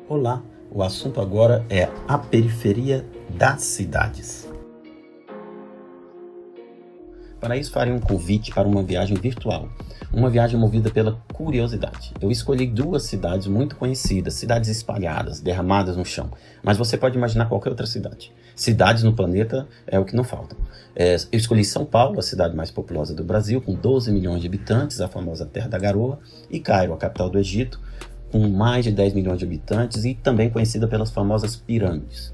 Olá, o assunto agora é a periferia das cidades. Para isso, farei um convite para uma viagem virtual, uma viagem movida pela curiosidade. Eu escolhi 2 cidades muito conhecidas, cidades espalhadas, derramadas no chão, mas você pode imaginar qualquer outra cidade. Cidades no planeta é o que não faltam. Eu escolhi São Paulo, a cidade mais populosa do Brasil, com 12 milhões de habitantes, a famosa Terra da Garoa, e Cairo, a capital do Egito, com mais de 10 milhões de habitantes e também conhecida pelas famosas pirâmides.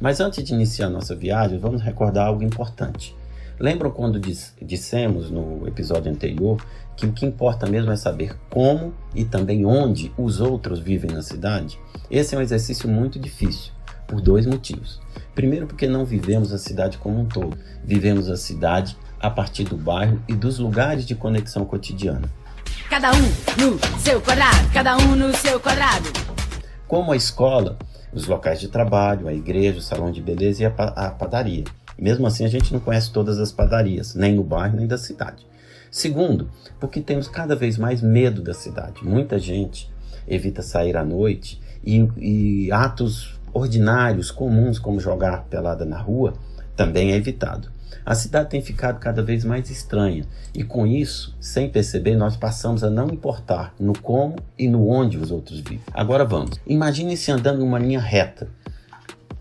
Mas antes de iniciar nossa viagem, vamos recordar algo importante. Lembram quando dissemos no episódio anterior que o que importa mesmo é saber como e também onde os outros vivem na cidade? Esse é um exercício muito difícil, por 2 motivos. Primeiro, porque não vivemos a cidade como um todo. Vivemos a cidade a partir do bairro e dos lugares de conexão cotidiana. Cada um no seu quadrado, cada um no seu quadrado. Como a escola, os locais de trabalho, a igreja, o salão de beleza e a padaria. Mesmo assim, a gente não conhece todas as padarias, nem no bairro, nem da cidade. Segundo, porque temos cada vez mais medo da cidade. Muita gente evita sair à noite e atos ordinários, comuns, como jogar pelada na rua, também é evitado. A cidade tem ficado cada vez mais estranha e com isso, sem perceber, nós passamos a não importar no como e no onde os outros vivem. Agora vamos. Imagine-se andando em uma linha reta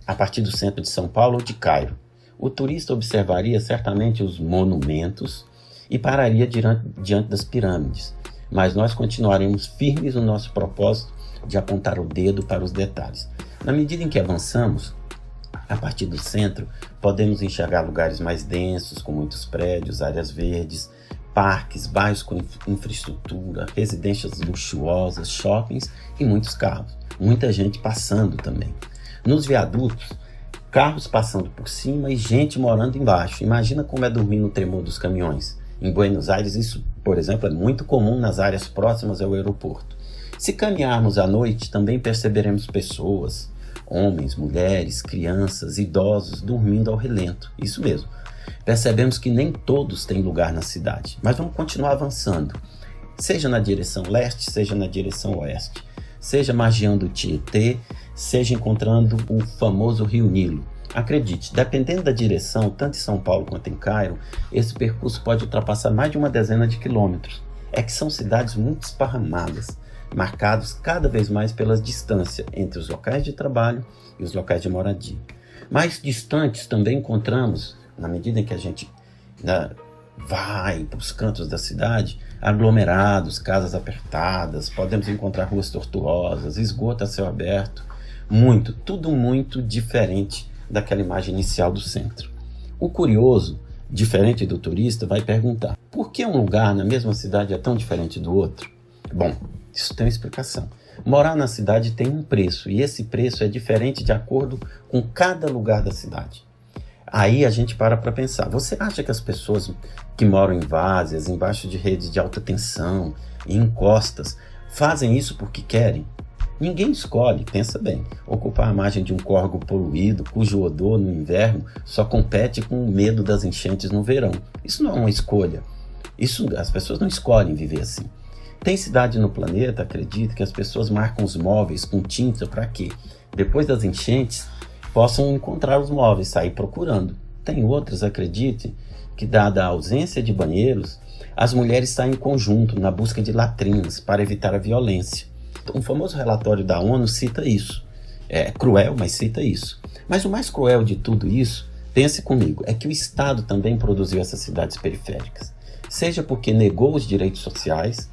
a partir do centro de São Paulo ou de Cairo. O turista observaria certamente os monumentos e pararia diante das pirâmides, mas nós continuaremos firmes no nosso propósito de apontar o dedo para os detalhes. Na medida em que avançamos, a partir do centro, podemos enxergar lugares mais densos, com muitos prédios, áreas verdes, parques, bairros com infraestrutura, residências luxuosas, shoppings e muitos carros. Muita gente passando também. Nos viadutos, carros passando por cima e gente morando embaixo. Imagina como é dormir no tremor dos caminhões. Em Buenos Aires, isso, por exemplo, é muito comum nas áreas próximas ao aeroporto. Se caminharmos à noite, também perceberemos pessoas, homens, mulheres, crianças, idosos dormindo ao relento. Isso mesmo. Percebemos que nem todos têm lugar na cidade, mas vamos continuar avançando. Seja na direção leste, seja na direção oeste. Seja margeando o Tietê, seja encontrando o famoso Rio Nilo. Acredite, dependendo da direção, tanto em São Paulo quanto em Cairo, esse percurso pode ultrapassar mais de uma dezena de quilômetros. É que são cidades muito esparramadas, marcados cada vez mais pela distância entre os locais de trabalho e os locais de moradia. Mais distantes também encontramos, na medida em que a gente vai para os cantos da cidade, aglomerados, casas apertadas, podemos encontrar ruas tortuosas, esgoto a céu aberto, tudo muito diferente daquela imagem inicial do centro. O curioso, diferente do turista, vai perguntar: por que um lugar na mesma cidade é tão diferente do outro? Bom, isso tem uma explicação. Morar na cidade tem um preço, e esse preço é diferente de acordo com cada lugar da cidade. Aí a gente para pensar. Você acha que as pessoas que moram em várzeas, embaixo de redes de alta tensão, em encostas, fazem isso porque querem? Ninguém escolhe, pensa bem, ocupar a margem de um córrego poluído, cujo odor no inverno só compete com o medo das enchentes no verão. Isso não é uma escolha. As pessoas não escolhem viver assim. Tem cidade no planeta, acredito, que as pessoas marcam os móveis com tinta para quê? Depois das enchentes, possam encontrar os móveis, sair procurando. Tem outras, acredite, que dada a ausência de banheiros, as mulheres saem em conjunto na busca de latrinas para evitar a violência. Um famoso relatório da ONU cita isso. É cruel, mas cita isso. Mas o mais cruel de tudo isso, pense comigo, é que o Estado também produziu essas cidades periféricas. Seja porque negou os direitos sociais,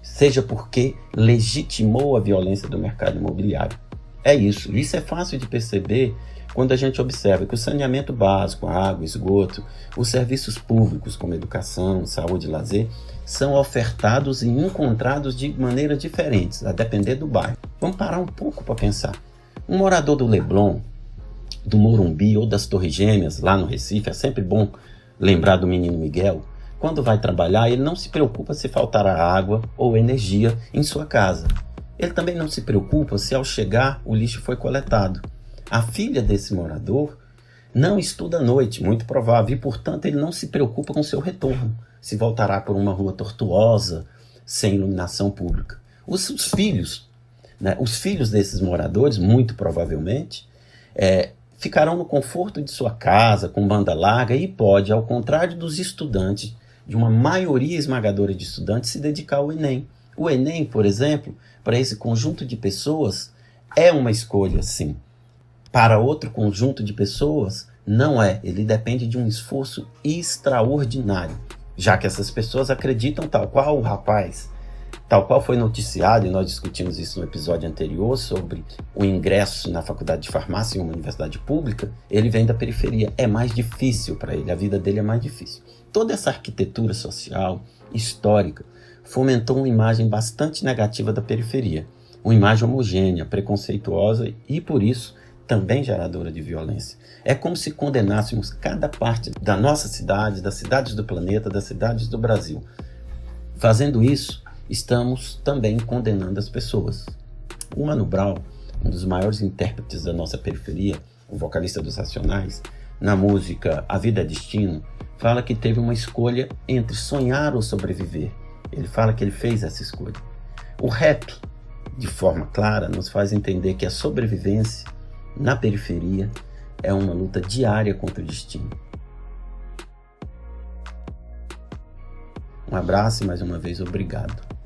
seja porque legitimou a violência do mercado imobiliário. É isso. Isso é fácil de perceber quando a gente observa que o saneamento básico, água, esgoto, os serviços públicos como educação, saúde e lazer, são ofertados e encontrados de maneiras diferentes, a depender do bairro. Vamos parar um pouco para pensar. Um morador do Leblon, do Morumbi ou das Torres Gêmeas, lá no Recife, é sempre bom lembrar do menino Miguel. Quando vai trabalhar, ele não se preocupa se faltará água ou energia em sua casa. Ele também não se preocupa se ao chegar o lixo foi coletado. A filha desse morador não estuda à noite, muito provável, e portanto ele não se preocupa com seu retorno, se voltará por uma rua tortuosa, sem iluminação pública. Os filhos, né, os filhos desses moradores, muito provavelmente, ficarão no conforto de sua casa, com banda larga, e pode, ao contrário dos estudantes, de uma maioria esmagadora de estudantes, se dedicar ao Enem. O Enem, por exemplo, para esse conjunto de pessoas, é uma escolha, sim. Para outro conjunto de pessoas, não é. Ele depende de um esforço extraordinário, já que essas pessoas acreditam, tal qual o rapaz, tal qual foi noticiado, e nós discutimos isso no episódio anterior, sobre o ingresso na faculdade de farmácia em uma universidade pública, ele vem da periferia. É mais difícil para ele, a vida dele é mais difícil. Toda essa arquitetura social, histórica, fomentou uma imagem bastante negativa da periferia. Uma imagem homogênea, preconceituosa e, por isso, também geradora de violência. É como se condenássemos cada parte da nossa cidade, das cidades do planeta, das cidades do Brasil. Fazendo isso, estamos também condenando as pessoas. O Mano Brown, um dos maiores intérpretes da nossa periferia, o vocalista dos Racionais, na música A Vida é Destino, fala que teve uma escolha entre sonhar ou sobreviver. Ele fala que ele fez essa escolha. O rap, de forma clara, nos faz entender que a sobrevivência na periferia é uma luta diária contra o destino. Um abraço e mais uma vez obrigado.